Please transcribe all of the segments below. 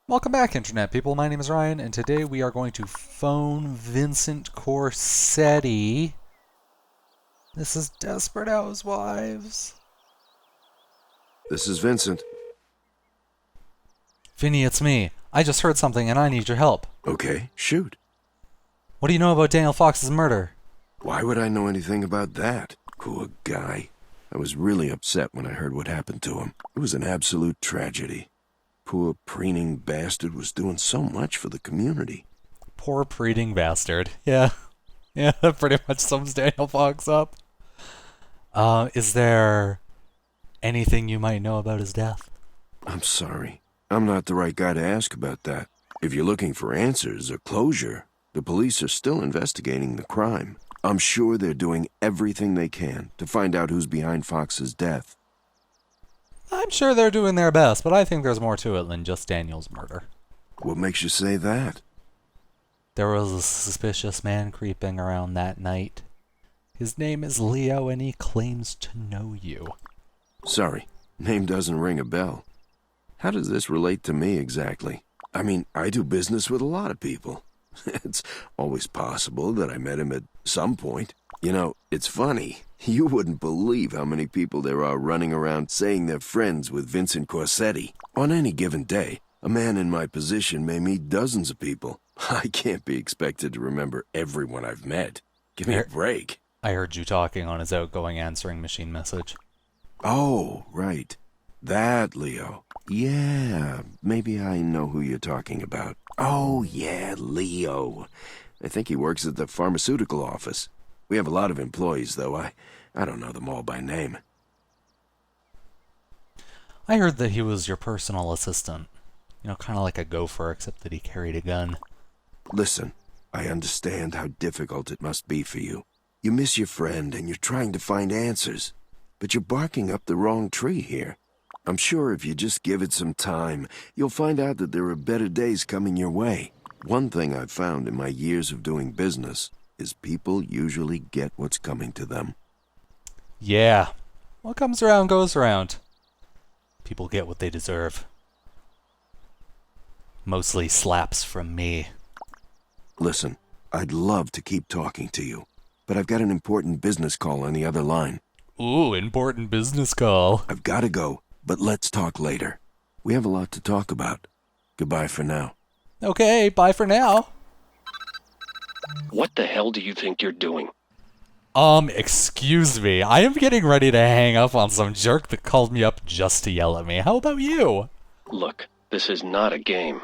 Welcome back, Internet people. My name is Ryan, and today we are going to phone Vincent Corsetti. This is Desperate Housewives. This is Vincent. Vinny, it's me. I just heard something and I need your help. Okay, shoot. What do you know about Daniel Fox's murder? Why would I know anything about that? Poor guy. I was really upset when I heard what happened to him. It was an absolute tragedy. Poor preening bastard was doing so much for the community. Poor preening bastard. Yeah, that pretty much sums Daniel Fox up. Is there anything you might know about his death? I'm sorry. I'm not the right guy to ask about that. If you're looking for answers or closure, the police are still investigating the crime. I'm sure they're doing everything they can to find out who's behind Fox's death. I'm sure they're doing their best, but I think there's more to it than just Daniel's murder. What makes you say that? There was a suspicious man creeping around that night. His name is Leo, and he claims to know you. Sorry, name doesn't ring a bell. How does this relate to me exactly? I mean, I do business with a lot of people. It's always possible that I met him at some point. You know, it's funny. You wouldn't believe how many people there are running around saying they're friends with Vincent Corsetti. On any given day, a man in my position may meet dozens of people. I can't be expected to remember everyone I've met. Give me a break. I heard you talking on his outgoing answering machine message. Oh, right. That Leo. Yeah, maybe I know who you're talking about. Oh, yeah, Leo. I think he works at the pharmaceutical office. We have a lot of employees, though. I don't know them all by name. I heard that he was your personal assistant. You know, kind of like a gopher, except that he carried a gun. Listen, I understand how difficult it must be for you. You miss your friend and you're trying to find answers. But you're barking up the wrong tree here. I'm sure if you just give it some time, you'll find out that there are better days coming your way. One thing I've found in my years of doing business is people usually get what's coming to them. Yeah. What comes around goes around. People get what they deserve. Mostly slaps from me. Listen, I'd love to keep talking to you, but I've got an important business call on the other line. Ooh, important business call. I've got to go, but let's talk later. We have a lot to talk about. Goodbye for now. Okay, bye for now. What the hell do you think you're doing? Excuse me. I am getting ready to hang up on some jerk that called me up just to yell at me. How about you? Look, this is not a game.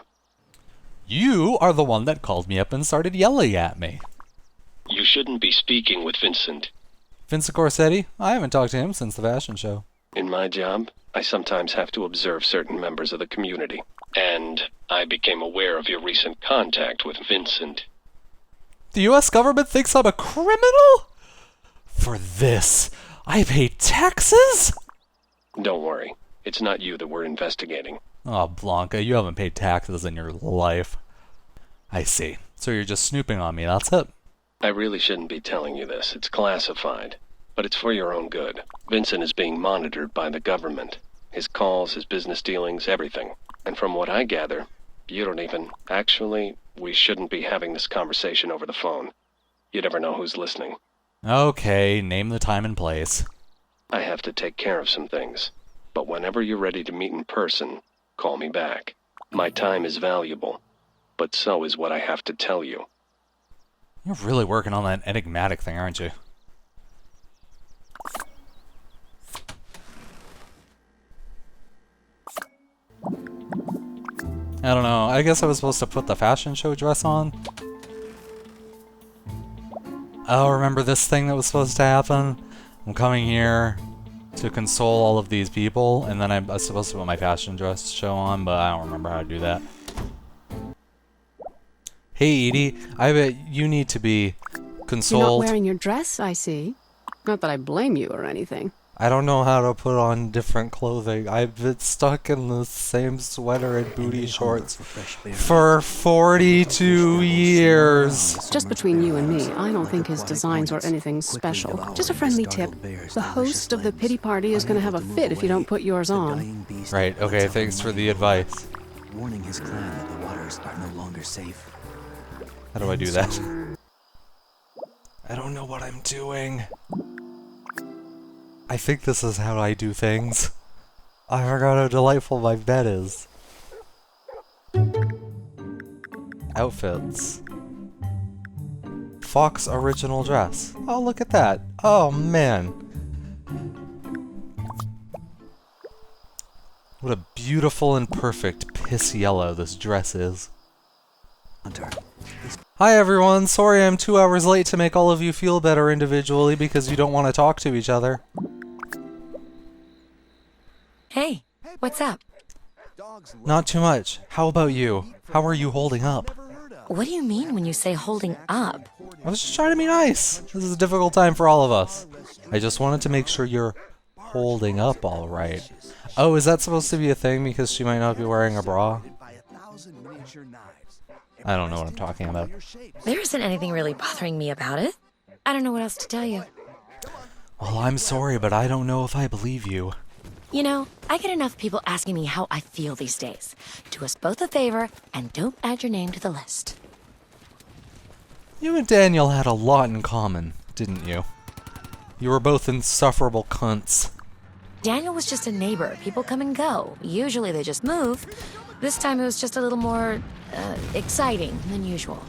You are the one that called me up and started yelling at me. You shouldn't be speaking with Vincent. Vincent Corsetti? I haven't talked to him since the fashion show. In my job, I sometimes have to observe certain members of the community. And I became aware of your recent contact with Vincent. The US government thinks I'm a criminal? For this, I pay taxes? Don't worry, it's not you that we're investigating. Oh, Blanca, you haven't paid taxes in your life. I see. So you're just snooping on me, that's it. I really shouldn't be telling you this. It's classified. But it's for your own good. Vincent is being monitored by the government. His calls, his business dealings, everything. And from what I gather, you don't even... Actually, we shouldn't be having this conversation over the phone. You never know who's listening. Okay, name the time and place. I have to take care of some things. But whenever you're ready to meet in person, call me back. My time is valuable. But so is what I have to tell you. You're really working on that enigmatic thing, aren't you? I don't know. I guess I was supposed to put the fashion show dress on. Oh, remember this thing that was supposed to happen? I'm coming here to console all of these people, and then I was supposed to put my fashion dress show on, but I don't remember how to do that. Hey, Edie, I bet you need to be consoled. You're not wearing your dress, I see. Not that I blame you or anything. I don't know how to put on different clothing. I've been stuck in the same sweater and booty shorts for 42 years. Just between you and me, I don't think his designs are anything special. Just a friendly tip. The host of the pity party is going to have a fit if you don't put yours on. Right, okay, thanks for the advice. warning his clan that the waters are no longer safe. How do I do that? I don't know what I'm doing. I think this is how I do things. I forgot how delightful my bed is. Outfits. Fox original dress. Oh, look at that. Oh, man. What a beautiful and perfect piss yellow this dress is. Hunter. Hi everyone, sorry I'm 2 hours late to make all of you feel better individually because you don't want to talk to each other. Hey, what's up? Not too much. How about you? How are you holding up? What do you mean when you say holding up? I was just trying to be nice. This is a difficult time for all of us. I just wanted to make sure you're holding up all right. Oh, is that supposed to be a thing because she might not be wearing a bra? I don't know what I'm talking about. There isn't anything really bothering me about it. I don't know what else to tell you. Well, I'm sorry, but I don't know if I believe you. You know, I get enough people asking me how I feel these days. Do us both a favor and don't add your name to the list. You and Daniel had a lot in common, didn't you? You were both insufferable cunts. Daniel was just a neighbor. People come and go. Usually they just move. This time it was just a little more, exciting than usual.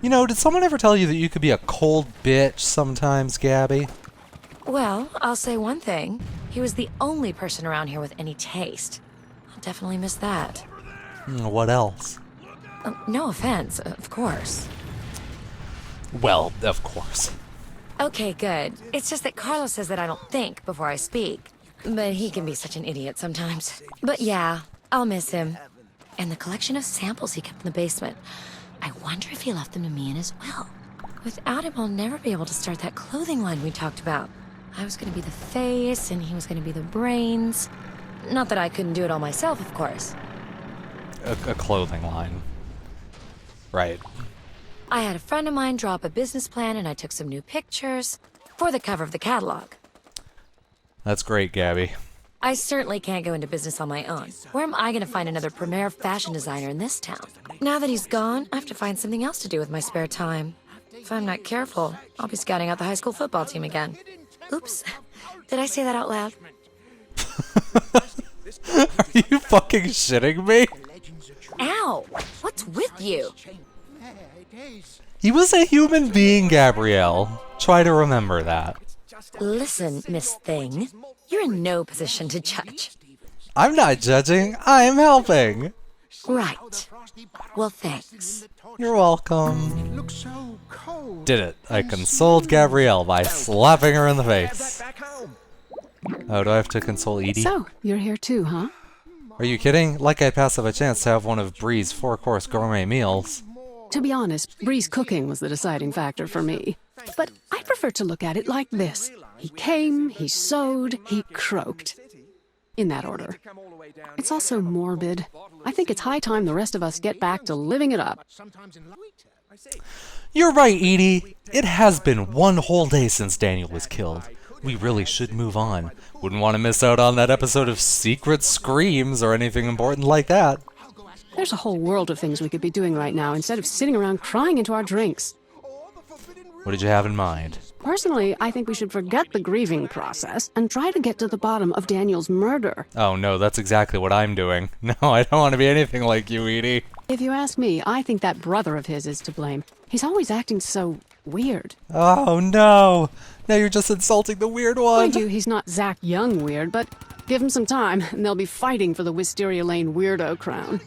You know, did someone ever tell you that you could be a cold bitch sometimes, Gabi? Well, I'll say one thing. He was the only person around here with any taste. I'll definitely miss that. What else? No offense, of course. Well, of course. Okay, good. It's just that Carlos says that I don't think before I speak. But he can be such an idiot sometimes. But yeah, I'll miss him. And the collection of samples he kept in the basement. I wonder if he left them to me in his will. Without him, I'll never be able to start that clothing line we talked about. I was gonna be the face, and he was gonna be the brains. Not that I couldn't do it all myself, of course. A clothing line. Right. I had a friend of mine draw up a business plan, and I took some new pictures for the cover of the catalog. That's great, Gabi. I certainly can't go into business on my own. Where am I going to find another premier fashion designer in this town? Now that he's gone, I have to find something else to do with my spare time. If I'm not careful, I'll be scouting out the high school football team again. Oops. Did I say that out loud? Are you fucking shitting me? Ow! What's with you? He was a human being, Gabrielle. Try to remember that. Listen, Miss Thing. You're in no position to judge. I'm not judging. I'm helping. Right. Well, thanks. You're welcome. Did it. I consoled Gabrielle by slapping her in the face. Oh, do I have to console Edie? So, you're here too, huh? Are you kidding? Like I pass up a chance to have one of Bree's 4-course gourmet meals. To be honest, Bree's cooking was the deciding factor for me. But I prefer to look at it like this. He came, he sewed, he croaked. In that order. It's also morbid. I think it's high time the rest of us get back to living it up. You're right, Edie. It has been one whole day since Daniel was killed. We really should move on. Wouldn't want to miss out on that episode of Secret Screams or anything important like that. There's a whole world of things we could be doing right now instead of sitting around crying into our drinks. What did you have in mind? Personally, I think we should forget the grieving process and try to get to the bottom of Daniel's murder. Oh no, that's exactly what I'm doing. No, I don't want to be anything like you, Edie. If you ask me, I think that brother of his is to blame. He's always acting so weird. Oh no! Now you're just insulting the weird one. Mind you, he's not Zach Young weird, but give him some time and they'll be fighting for the Wisteria Lane weirdo crown.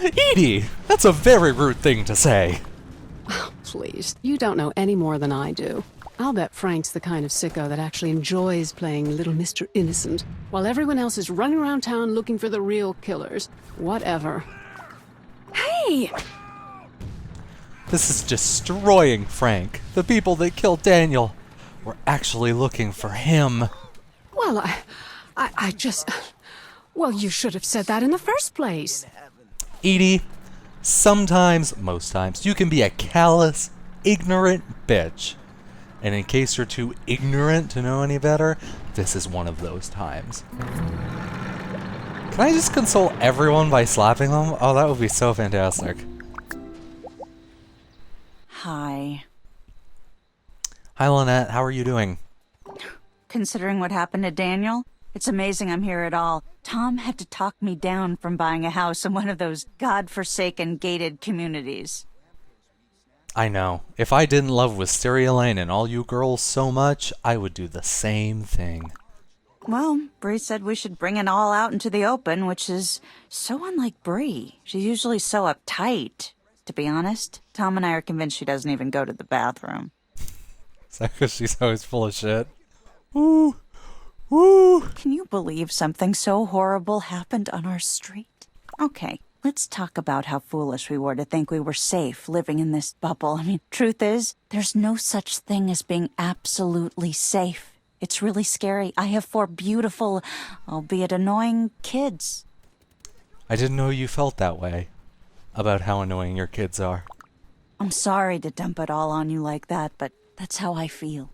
Edie, that's a very rude thing to say. Oh, please, you don't know any more than I do. I'll bet Frank's the kind of sicko that actually enjoys playing Little Mr. Innocent, while everyone else is running around town looking for the real killers. Whatever. Hey! This is destroying Frank. The people that killed Daniel were actually looking for him. Well, I just... Well, you should have said that in the first place. Edie, sometimes, most times, you can be a callous, ignorant bitch. And in case you're too ignorant to know any better, this is one of those times. Can I just console everyone by slapping them? Oh, that would be so fantastic. Hi. Hi, Lynette. How are you doing? Considering what happened to Daniel, it's amazing I'm here at all. Tom had to talk me down from buying a house in one of those godforsaken gated communities. I know. If I didn't love Wisteria Lane and all you girls so much, I would do the same thing. Well, Bree said we should bring it all out into the open, which is so unlike Bree. She's usually so uptight. To be honest, Tom and I are convinced she doesn't even go to the bathroom. Is that because she's always full of shit? Woo! Woo! Can you believe something so horrible happened on our street? Okay, let's talk about how foolish we were to think we were safe living in this bubble. I mean, truth is, there's no such thing as being absolutely safe. It's really scary. I have 4 beautiful, albeit annoying, kids. I didn't know you felt that way about how annoying your kids are. I'm sorry to dump it all on you like that, but that's how I feel.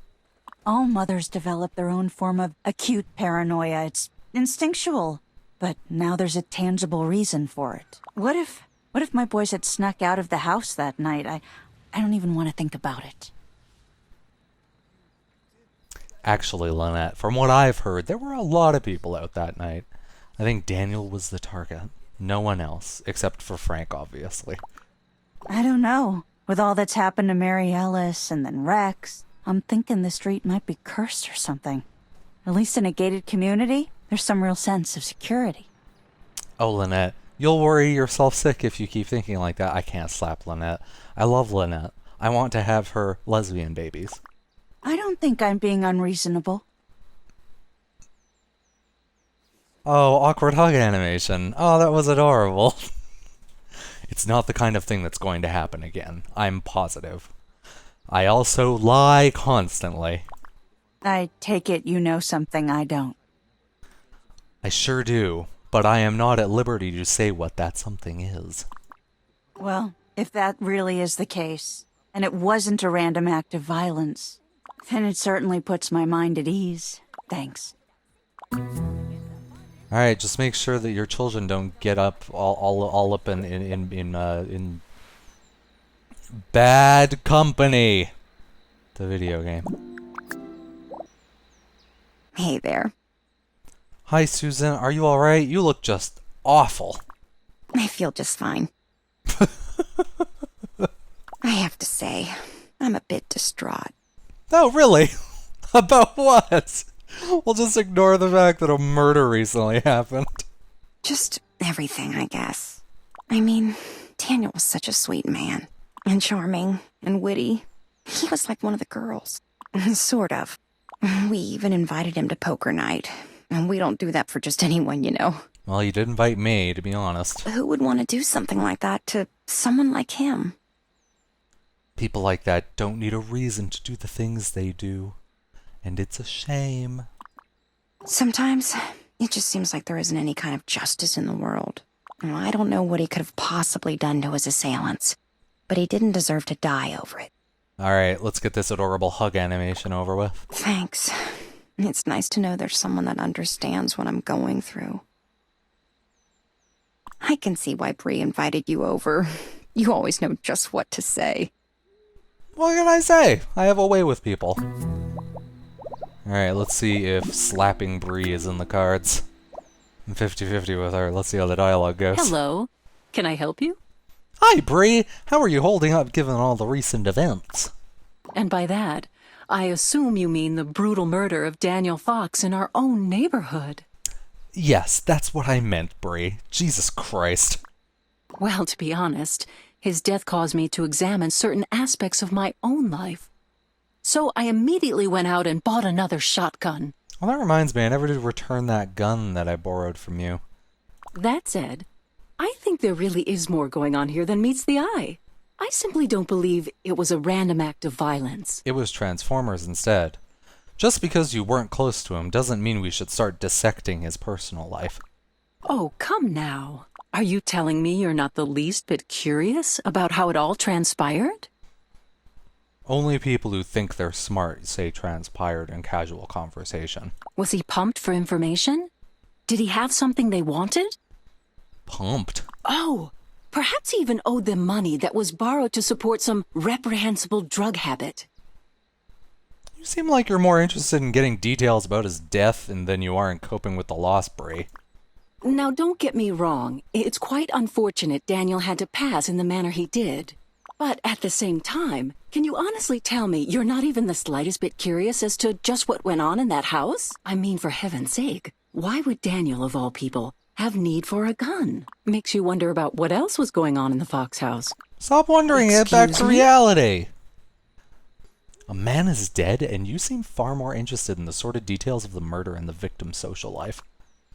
All mothers develop their own form of acute paranoia. It's instinctual. But now there's a tangible reason for it. What if my boys had snuck out of the house that night? I don't even want to think about it. Actually, Lynette, from what I've heard, there were a lot of people out that night. I think Daniel was the target. No one else, except for Frank, obviously. I don't know. With all that's happened to Mary Ellis and then Rex, I'm thinking the street might be cursed or something. At least in a gated community, there's some real sense of security. Oh, Lynette, you'll worry yourself sick if you keep thinking like that. I can't slap Lynette. I love Lynette. I want to have her lesbian babies. I don't think I'm being unreasonable. Oh, awkward hug animation. Oh, that was adorable. It's not the kind of thing that's going to happen again. I'm positive. I also lie constantly. I take it you know something I don't. I sure do, but I am not at liberty to say what that something is. Well, if that really is the case, and it wasn't a random act of violence, then it certainly puts my mind at ease. Thanks. Alright, just make sure that your children don't get up all up in bad company. The video game. Hey there. Hi, Susan. Are you alright? You look just awful. I feel just fine. I have to say, I'm a bit distraught. Oh, really? About what? We'll just ignore the fact that a murder recently happened. Just everything, I guess. I mean, Daniel was such a sweet man. And charming. And witty. He was like one of the girls. Sort of. We even invited him to poker night. And we don't do that for just anyone, you know. Well, you did invite me, to be honest. Who would want to do something like that to someone like him? People like that don't need a reason to do the things they do. And it's a shame. Sometimes, it just seems like there isn't any kind of justice in the world. I don't know what he could have possibly done to his assailants, but he didn't deserve to die over it. Alright, let's get this adorable hug animation over with. Thanks. It's nice to know there's someone that understands what I'm going through. I can see why Bree invited you over. You always know just what to say. What can I say? I have a way with people. Alright, let's see if slapping Bree is in the cards. I'm 50-50 with her. Let's see how the dialogue goes. Hello. Can I help you? Hi, Bree! How are you holding up given all the recent events? And by that, I assume you mean the brutal murder of Daniel Fox in our own neighborhood. Yes, that's what I meant, Bree. Jesus Christ. Well, to be honest, his death caused me to examine certain aspects of my own life. So I immediately went out and bought another shotgun. Well, that reminds me, I never did return that gun that I borrowed from you. That said, I think there really is more going on here than meets the eye. I simply don't believe it was a random act of violence. It was Transformers instead. Just because you weren't close to him doesn't mean we should start dissecting his personal life. Oh, come now. Are you telling me you're not the least bit curious about how it all transpired? Only people who think they're smart say transpired in casual conversation. Was he pumped for information? Did he have something they wanted? Pumped. Oh, perhaps he even owed them money that was borrowed to support some reprehensible drug habit. You seem like you're more interested in getting details about his death than you are in coping with the loss, Bree. Now, don't get me wrong. It's quite unfortunate Daniel had to pass in the manner he did. But at the same time, can you honestly tell me you're not even the slightest bit curious as to just what went on in that house? I mean, for heaven's sake, why would Daniel, of all people, have need for a gun? Makes you wonder about what else was going on in the Fox house. Stop wondering it, back to Excuse me? reality! A man is dead, and you seem far more interested in the sordid details of the murder and the victim's social life.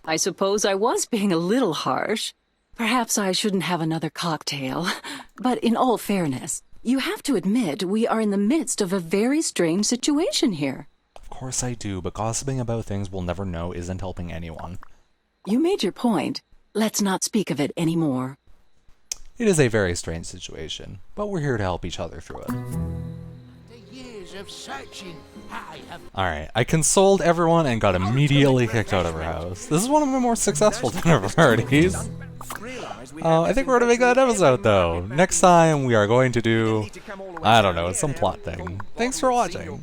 I suppose I was being a little harsh. Perhaps I shouldn't have another cocktail. But in all fairness, you have to admit we are in the midst of a very strange situation here. Of course I do, but gossiping about things we'll never know isn't helping anyone. You made your point. Let's not speak of it anymore. It is a very strange situation, but we're here to help each other through it. Alright, I consoled everyone and got immediately kicked out of her house. This is one of my more successful dinner parties. I think we're gonna make that episode though. Next time we are going to do, I don't know, some plot thing. Thanks for watching.